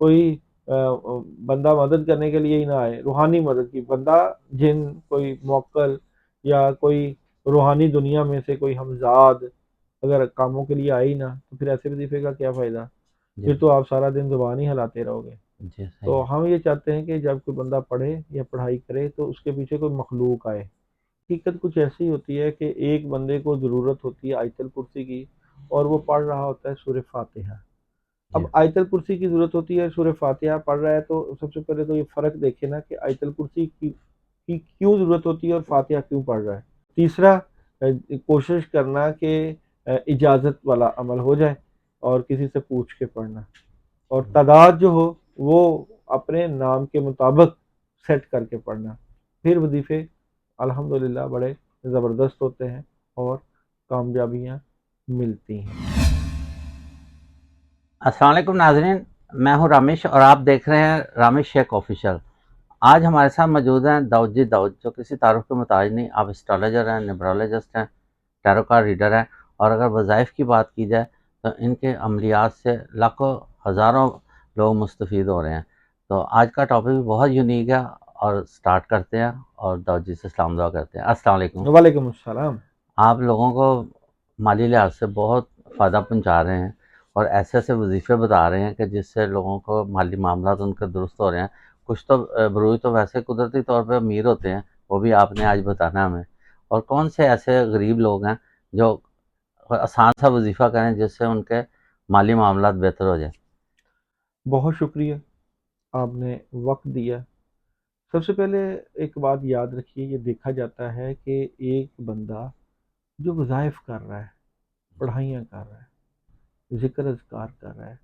کوئی بندہ مدد کرنے کے لیے ہی نہ آئے، روحانی مدد کی، بندہ جن کوئی موکل یا کوئی روحانی دنیا میں سے کوئی ہمزاد اگر کاموں کے لیے آئے ہی نہ، تو پھر ایسے وظیفے کا کیا فائدہ؟ جی پھر تو آپ سارا دن زبان ہی ہلاتے رہو گے۔ جی صحیح تو ہے۔ ہم یہ چاہتے ہیں کہ جب کوئی بندہ پڑھے یا پڑھائی کرے تو اس کے پیچھے کوئی مخلوق آئے۔ حقیقت کچھ ایسی ہوتی ہے کہ ایک بندے کو ضرورت ہوتی ہے آیت الکرسی کی، اور وہ پڑھ رہا ہوتا ہے سورہ فاتحہ۔ اب جی آیت الکرسی کی ضرورت ہوتی ہے، سورہ فاتحہ پڑھ رہا ہے، تو سب سے پہلے تو یہ فرق دیکھے نا کہ آیت الکرسی کی کیوں ضرورت ہوتی ہے اور فاتحہ کیوں پڑھ رہا ہے۔ تیسرا، کوشش کرنا کہ اجازت والا عمل ہو جائے اور کسی سے پوچھ کے پڑھنا، اور تعداد جو ہو وہ اپنے نام کے مطابق سیٹ کر کے پڑھنا، پھر وظیفے الحمدللہ بڑے زبردست ہوتے ہیں اور کامیابیاں ملتی ہیں۔ السلام علیکم ناظرین، میں ہوں رامش اور آپ دیکھ رہے ہیں رامش شیخ آفیشل۔ آج ہمارے ساتھ موجود ہیں داؤد جی داؤد، جو کسی تعارف کے محتاج نہیں، آپ اسٹرالوجر ہیں، نیبرولوجسٹ ہیں، ٹیرو کارڈ ریڈر ہیں، اور اگر وظائف کی بات کی جائے تو ان کے عملیات سے لاکھوں ہزاروں لوگ مستفید ہو رہے ہیں۔ تو آج کا ٹاپک بھی بہت یونیک ہے، اور سٹارٹ کرتے ہیں اور داؤد جی سے سلام دعا کرتے ہیں۔ السلام علیکم۔ وعلیکم السلام۔ آپ لوگوں کو مالی لحاظ سے بہت فائدہ پہنچا رہے ہیں، اور ایسے ایسے وظیفے بتا رہے ہیں کہ جس سے لوگوں کو مالی معاملات ان کے درست ہو رہے ہیں۔ کچھ تو بروئی تو ویسے قدرتی طور پہ امیر ہوتے ہیں، وہ بھی آپ نے آج بتانا ہمیں، اور کون سے ایسے غریب لوگ ہیں جو آسان سا وظیفہ کریں جس سے ان کے مالی معاملات بہتر ہو جائیں۔ بہت شکریہ، آپ نے وقت دیا۔ سب سے پہلے ایک بات یاد رکھیے، یہ دیکھا جاتا ہے کہ ایک بندہ جو وظائف کر رہا ہے، پڑھائیاں کر رہا ہے، ذکر اذکار کر رہا ہے،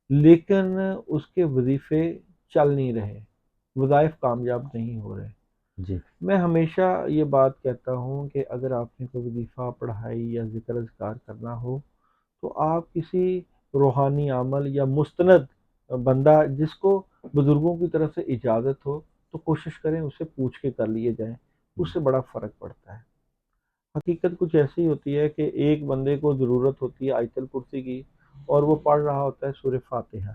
لیکن اس کے وظیفے چل نہیں رہے، وظائف کامیاب نہیں ہو رہے۔ جی میں ہمیشہ یہ بات کہتا ہوں کہ اگر آپ نے کوئی وظیفہ، پڑھائی یا ذکر اذکار کرنا ہو تو آپ کسی روحانی عمل یا مستند بندہ جس کو بزرگوں کی طرف سے اجازت ہو تو کوشش کریں اسے پوچھ کے کر لیے جائیں، اس سے بڑا فرق پڑتا ہے۔ حقیقت کچھ ایسی ہوتی ہے کہ ایک بندے کو ضرورت ہوتی ہے آیت الکرسی کی، اور وہ پڑھ رہا ہوتا ہے سورہ فاتحہ۔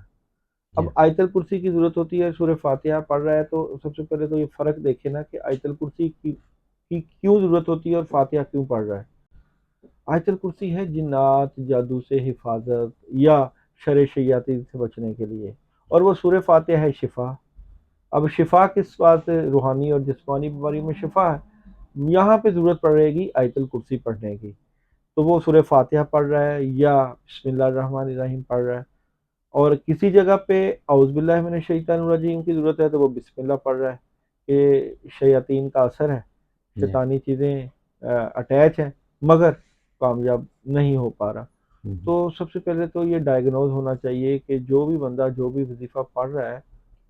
اب جی آیت الکرسی کی ضرورت ہوتی ہے، سورہ فاتحہ پڑھ رہا ہے، تو سب سے پہلے تو یہ فرق دیکھے نا کہ آیت الکرسی کی کیوں ضرورت ہوتی ہے اور فاتحہ کیوں پڑھ رہا ہے۔ آیت الکرسی ہے جنات جادو سے حفاظت یا شر شیاطین سے بچنے کے لیے، اور وہ سورہ فاتحہ ہے شفا۔ اب شفا کس بات سے؟ روحانی اور جسمانی بیماری میں شفا ہے، یہاں پہ ضرورت پڑے گی آیت الکرسی پڑھنے کی، تو وہ سورہ فاتحہ پڑھ رہا ہے یا بسم اللہ الرحمن الرحیم پڑھ رہا ہے، اور کسی جگہ پہ اعوذ باللہ من الشیطان الرجیم کی ضرورت ہے تو وہ بسم اللہ پڑھ رہا ہے کہ شیاطین کا اثر ہے، جی شیطانی چیزیں اٹیچ ہیں، مگر کامیاب نہیں ہو پا رہا۔ تو سب سے پہلے تو یہ ڈائیگنوز ہونا چاہیے کہ جو بھی بندہ جو بھی وظیفہ پڑھ رہا ہے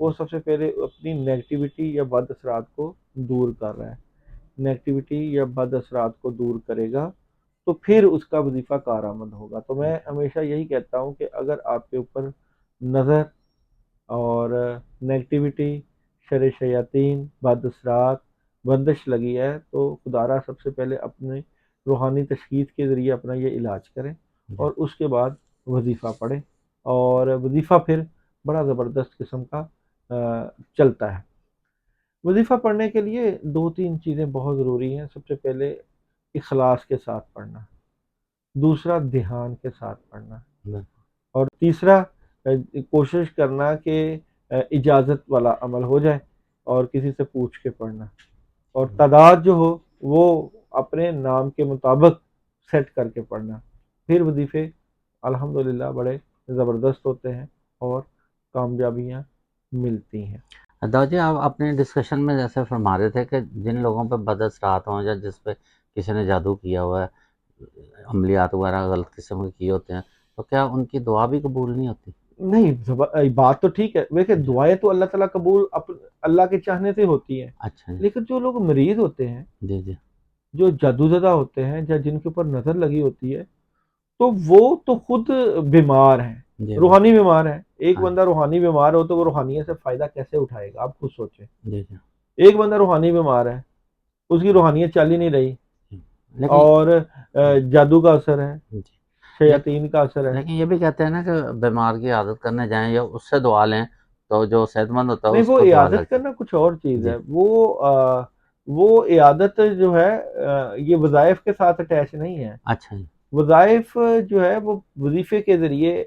وہ سب سے پہلے اپنی نیگیٹیوٹی یا بد اثرات کو دور کر رہا ہے۔ نیگیٹیوٹی یا بد اثرات کو دور کرے گا تو پھر اس کا وظیفہ کارآمد ہوگا۔ تو میں ہمیشہ یہی کہتا ہوں کہ اگر آپ کے اوپر نظر اور نیگیٹیوٹی، شر شیاطین، بد اثرات، بندش لگی ہے تو خدارہ سب سے پہلے اپنے روحانی تشخیص کے ذریعے اپنا یہ علاج کریں، اور اس کے بعد وظیفہ پڑھیں، اور وظیفہ پھر بڑا زبردست قسم کا چلتا ہے۔ وظیفہ پڑھنے کے لیے دو تین چیزیں بہت ضروری ہیں۔ سب سے پہلے اخلاص کے ساتھ پڑھنا، دوسرا دھیان کے ساتھ پڑھنا، اور تیسرا کوشش کرنا کہ اجازت والا عمل ہو جائے اور کسی سے پوچھ کے پڑھنا، اور تعداد جو ہو وہ اپنے نام کے مطابق سیٹ کر کے پڑھنا، پھر وظیفے الحمدللہ بڑے زبردست ہوتے ہیں اور کامیابیاں ملتی ہیں۔ داؤد جی، آپ اپنے ڈسکشن میں جیسے فرما رہے تھے کہ جن لوگوں پہ بد اثرات ہوں یا جس پہ کسی نے جادو کیا ہوا ہے، عملیات وغیرہ غلط قسم کے کیے ہوتے ہیں، تو کیا ان کی دعا بھی قبول نہیں ہوتی؟ نہیں، بات تو ٹھیک ہے، دیکھیں دعائیں تو اللہ تعالیٰ قبول اللہ کے چاہنے سے ہوتی ہیں، اچھا جی لیکن جو لوگ مریض ہوتے ہیں، جی جی جو جادو زدہ ہوتے ہیں یا جن کے اوپر نظر لگی ہوتی ہے، تو وہ تو خود بیمار ہیں، جی روحانی بیمار ہیں۔ ایک ہاں بندہ روحانی بیمار ہو تو وہ روحانیت سے فائدہ کیسے اٹھائے گا؟ آپ خود سوچیں۔ جی جی ایک بندہ روحانی بیمار ہے، اس کی روحانیت چل ہی نہیں رہی، لیکن اور جادو کا اثر ہے، جی شیاطین کا اثر ہے۔ لیکن یہ بھی کہتے ہیں نا کہ بیمار کی عادت کرنے جائیں یا اس سے دعا لیں تو جو صحت مند ہوتا ہے نہیں، اس وہ کو دعا عیادت لگتی کرنا کچھ اور چیز جی ہے. وہ عیادت جو ہے یہ وظائف کے ساتھ اٹیچ نہیں ہے. اچھا جی وظائف جو ہے وہ وظیفے کے ذریعے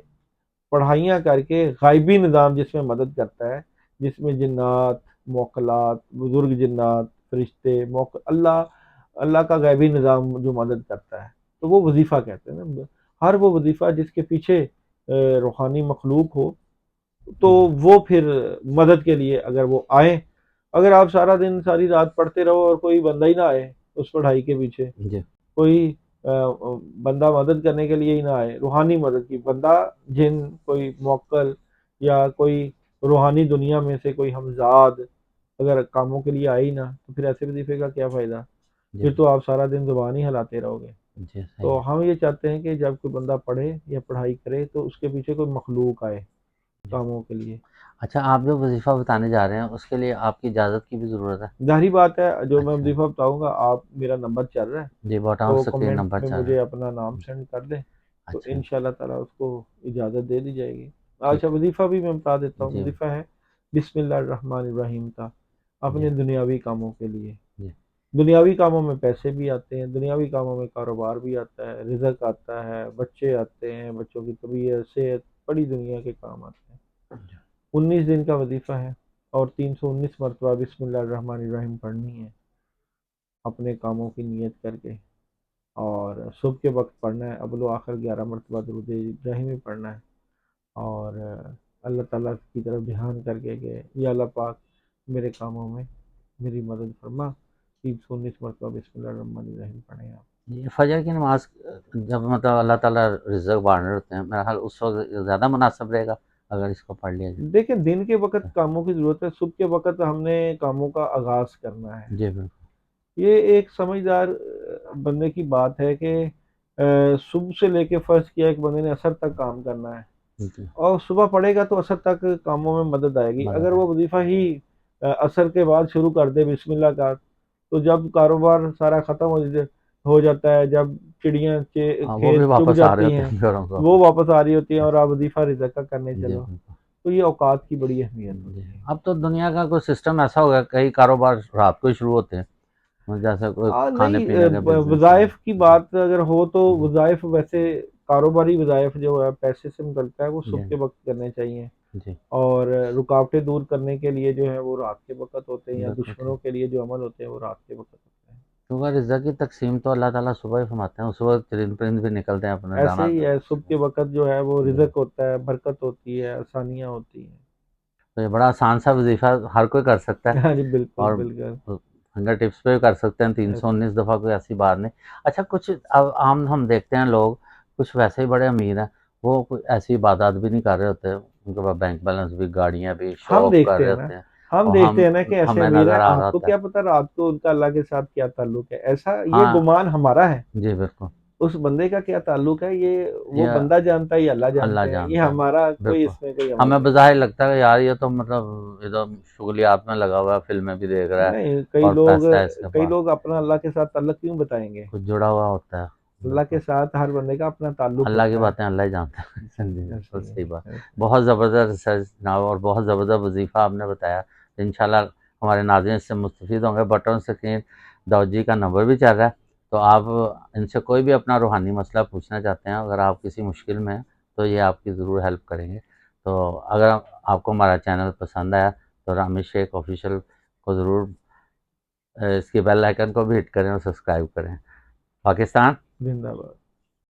پڑھائیاں کر کے غائبی نظام جس میں مدد کرتا ہے، جس میں جنات، موکلات، بزرگ جنات، فرشتے، اللہ کا غیبی نظام جو مدد کرتا ہے، تو وہ وظیفہ کہتے ہیں نا. ہر وہ وظیفہ جس کے پیچھے روحانی مخلوق ہو، تو وہ پھر مدد کے لیے اگر وہ آئیں. اگر آپ سارا دن ساری رات پڑھتے رہو اور کوئی بندہ ہی نہ آئے اس پڑھائی کے پیچھے، جی کوئی بندہ مدد کرنے کے لیے ہی نہ آئے، روحانی مدد کی بندہ، جن کوئی موکل یا کوئی روحانی دنیا میں سے کوئی ہمزاد اگر کاموں کے لیے آئے ہی نہ، تو پھر ایسے وظیفے کا کیا فائدہ؟ جی پھر تو آپ سارا دن زبان ہی ہلاتے رہو گے. جی صحیح تو ہے. ہم یہ چاہتے ہیں کہ جب کوئی بندہ پڑھے یا پڑھائی کرے تو اس کے پیچھے کوئی مخلوق آئے جی. کاموں کے لیے. اچھا آپ جو وظیفہ بتانے جا رہے ہیں اس کے لیے آپ کی اجازت کی بھی ضرورت ہے؟ ظاہری بات ہے، جو میں اچھا وظیفہ بتاؤں گا، آپ میرا نمبر چل رہا ہے جی باٹم تو سکرین کمنٹ نمبر میں چل رہا مجھے اپنا ہے نام جی. سینڈ کر دیں، تو اچھا ان شاء اللہ تعالیٰ اس کو اجازت دے دی جائے گی. ٹھیک اچھا وظیفہ بھی میں بتا دیتا ہوں. جی وظیفہ ہے بسم اللہ الرحمن الرحیم کا، جی اپنے دنیاوی کاموں کے لیے. جی دنیاوی کاموں میں پیسے بھی آتے ہیں، دنیاوی کاموں میں کاروبار بھی آتا ہے، رزق آتا ہے، بچے آتے ہیں، بچوں کی طبیعت، صحت، بڑی دنیا کے کام آتے ہیں. 19 دن کا وظیفہ ہے اور 319 مرتبہ بسم اللہ الرحمن الرحیم پڑھنی ہے اپنے کاموں کی نیت کر کے. اور صبح کے وقت پڑھنا ہے، اول و آخر 11 مرتبہ درود ابراہیمی پڑھنا ہے. اور اللہ تعالیٰ کی طرف دھیان کر کے کہ یا اللہ پاک میرے کاموں میں میری مدد فرما. 319 مرتبہ بسم اللہ الرحمن الرحیم پڑھیں آپ. جی. فجر کی نماز جب مطلب اللہ تعالیٰ رزق بانٹ رہے ہوتے ہیں میرا خیال اس وقت زیادہ مناسب رہے گا اگر اس کو پڑھ لیا جائے. دیکھیں دن کے وقت کاموں کی ضرورت ہے، صبح کے وقت ہم نے کاموں کا آغاز کرنا ہے. جی بالکل یہ ایک سمجھدار بندے کی بات ہے کہ صبح سے لے کے فرض کیا ایک بندے نے عصر تک کام کرنا ہے، جی اور صبح پڑھے گا تو عصر تک کاموں میں مدد آئے گی. مدد اگر ہے. وہ وظیفہ ہی عصر کے بعد شروع کر دے بسم اللہ کا، تو جب کاروبار سارا ختم ہو جاتا ہے، جب چڑیاں ہاں وہ بھی کھیت چگ واپس آ رہے جاتی ہوتے ہیں، ہیں گھروں کو. وہ واپس آ رہی ہوتی ہیں اور آپ وظیفہ رزق کا کرنے جی چلو. بالکل. تو یہ اوقات کی بڑی اہمیت جی ہوتی ہے. اب تو دنیا کا کوئی سسٹم ایسا ہو گیا کئی کاروبار رات کو ہی شروع ہوتے ہیں جیسے کوئی کھانے نہیں، پینے کا بزنس ہے. وظائف کی جی بات اگر ہو تو جی وظائف ویسے کاروباری وظائف جو ہے پیسے سے نکلتا ہے، وہ جی صبح کے وقت کرنے چاہیے. جی اور رکاوٹیں دور کرنے کے لیے جو ہے وہ رات کے وقت ہوتے ہیں، یا بالکل ٹھیک. دشمنوں کے لیے جو عمل ہوتے ہیں وہ رات کے وقت ہوتے ہیں. کیونکہ رزق کی تقسیم تو اللہ تعالیٰ صبح ہی فرماتے ہیں اس وقت چرند پرند بھی نکلتے ہیں اپنے ایسے دانہ. ہی ہے، صبح کے وقت جو ہے وہ جی رزق ہوتا ہے، برکت ہوتی ہے، آسانیاں ہوتی ہیں. تو یہ بڑا آسان سا وظیفہ ہر کوئی کر سکتا ہے ہاں جی، بالکل اور بالکل فنگر ٹپس پہ بھی کر سکتے ہیں. ایسے ہی. 319 دفعہ کوئی ایسی بات نہیں. اچھا کچھ اب عام ہم دیکھتے ہیں لوگ کچھ ویسے ہی بڑے امیر ہیں وہ کوئی ایسی عبادات بھی نہیں کر رہے ہوتے ان کے پاس بینک بیلنس بھی گاڑیاں بھی شو ہم آف کر دیکھتے رہے ہیں نا ہوتے ہیں ہم اور دیکھتے ہیں نا کہ ایسے ہمیں امیر ہیں، نظر آ رہا آپ کو ہوتا ہے. کیا پتا رات کو ان کا اللہ کے ساتھ کیا تعلق ہے. ایسا یہ ہاں گمان ہمارا ہے، جی بالکل. اس بندے کا کیا تعلق ہے یہ وہ یہ بندہ جانتا ہے یا اللہ اللہ جانتے ہیں. یہ جانتا ہے. ہمارا کوئی بالکل اس میں کوئی عمل ہمیں نہیں. بظاہر لگتا ہے کہ یار یہ تو مطلب یہ تو شغلیات میں لگا ہوا ہے فلمیں بھی دیکھ رہا ہے نہیں، اور پیسہ ہے اس کے کئی پاس لوگ اپنا اللہ کے ساتھ تعلق کیوں بتائیں گے؟ کچھ جڑا ہوا ہوتا ہے. اللہ بالکل کے ساتھ ہر بندے کا اپنا تعلق اللہ کی ہوتا ہے. باتیں اللہ ہی جانتا ہے. جی ایسے بالکل ہی صحیح بات. ہے، ایسے ہی. بہت زبردست ریسرچ جناب اور بہت زبردست وظیفہ آپ نے بتایا. انشاءاللہ ہمارے ناظرین اس سے مستفید ہوں گے. بٹن سکرین داؤد جی کا نمبر بھی چل رہا ہے تو آپ ان سے کوئی بھی اپنا روحانی مسئلہ پوچھنا چاہتے ہیں اگر آپ کسی مشکل میں ہیں تو یہ آپ کی ضرور ہیلپ کریں گے. تو اگر آپ کو ہمارا چینل پسند آیا تو رامیش شیخ آفیشیل کو ضرور اس کی بیل آئیکن کو بھی ہٹ کریں اور سبسکرائب کریں. پاکستان زندہ باد.